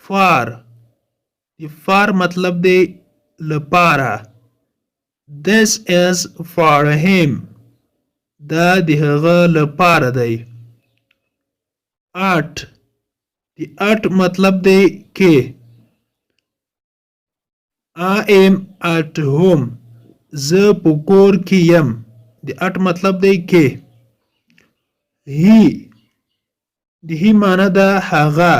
for the for مطلب دی لپاره. This is for him. دا د هغه لپاره دی. At the at مطلب دی کې. I am at home. زه په کور کې یم. د at مطلب دی کې. He د he معنی ده هغه.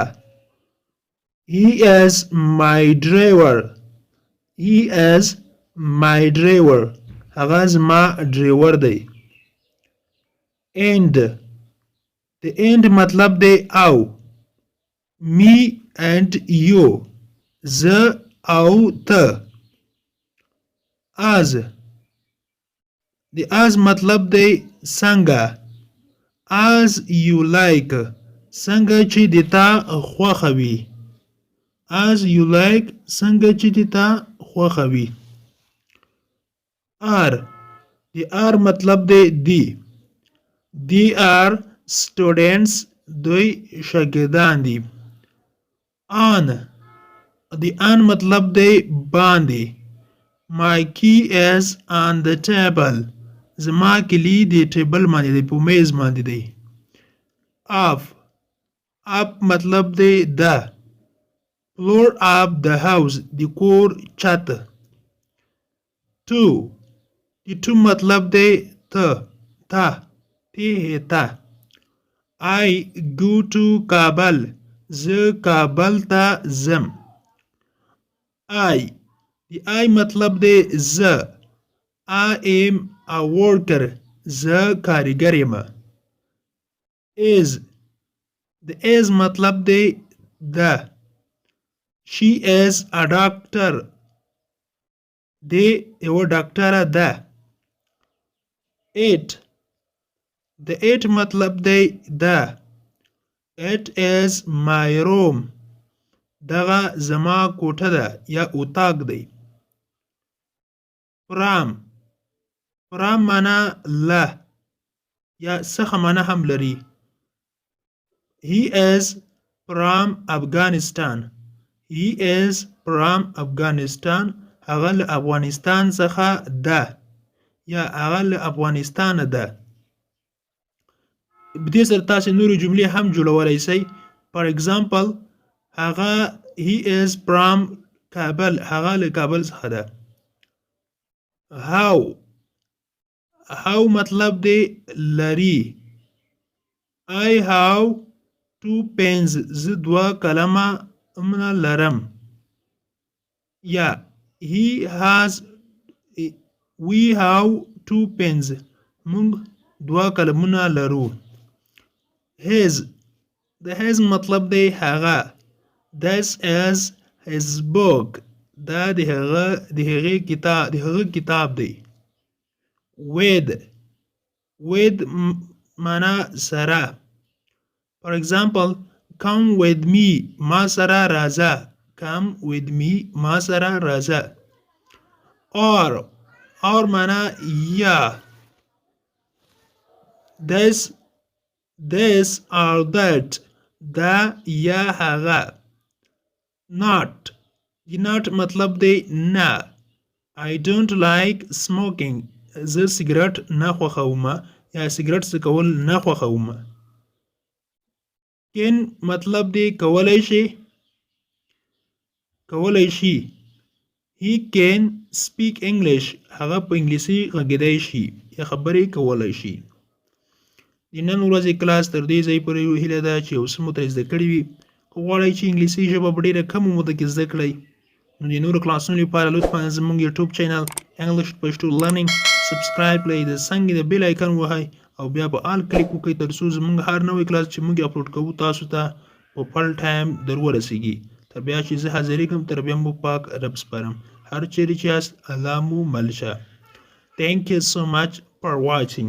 He is my driver. He is my driver. هغه زما ډریور دی. And the end مطلب دی او. Me and you. زه او ته. As the as مطلب دی څنګه. As you like. څنګه چې د تا خوښه وي. As you like. څنګه چې د تا خوښه وي. Are the are مطلب دی دی. They are students. دوی شاګردان دي. On the on مطلب دی باندې. My key is on the table. زما کلی دی ټیبل باندې دی. په میز باندې دی. Up up مطلب دی ده. Floor up the house. د کور چت. To د to مطلب دی ته تا ته. I go to کابل. زه کابل ته ځم. I د I مطلب دی زه. I am a worker. زه کارګر یم. Is د is مطلب دی ده. She is a doctor. دی یو ډاکټره ده. It د it مطلب دی ده. It is my room. دغه زما کوټه ده یا اتاق دی. From from معنا له یا څخه معنا هم لري. He is from Afghanistan. He is from Afghanistan. هغه له افغانستان څخه ده یا هغه له افغانستان ده. په دې سره تاسو نورو جملې هم جوړولای شئ. For example هغه he is from کابل. هغه له کابل څخه ده. how مطلب دی لري. I have 2 pens. زه 2 قلمه لرم. یا he has we have 2 pens. موږ 2 قلمونه لرو. his د his مطلب دی هغه. This is his book. دا د هغه کتاب دی. with معنا سره. For example come with me. ما سره راځه. come with me. ما سره راځه. or معنا یا. this or that. دا یا هغه. not not مطلب دی نه. I don't like smoking. زه سیګریټ نه خوښوم یا سیګریټ څکول نه خوښوم. can مطلب دی کولای شي. کولای شي. he can speak English. هغه په انګلیسي غږیدای شي یا خبرې کولای شي. د نن ورځې کلاس تر دې ځای پورې هیله ده چې یو څه مو ترې زده کړي وي. که غواړئ چې انګلیسي ژبه په ډېره کمه موده کې زده کړئ نو د نورو کلاسونو لپاره لطفا زموږ یوټیوب چینل انګلیش پښتو لرنینګ سبسکرایب کړئ. د څنګ د بیل آیکن وهئ او بیا په آل کلیک وکړئ تر څو زموږ هر نوی کلاس چې موږ اپلوډ کوو تاسو ته په خپل ټایم در ورسیږي. تر بیا چې زه حاضرې کوم تر بیا مو پاک رب سپارم. هر چیرې چې یاست الله مو مل شه. Thank you so much for watching.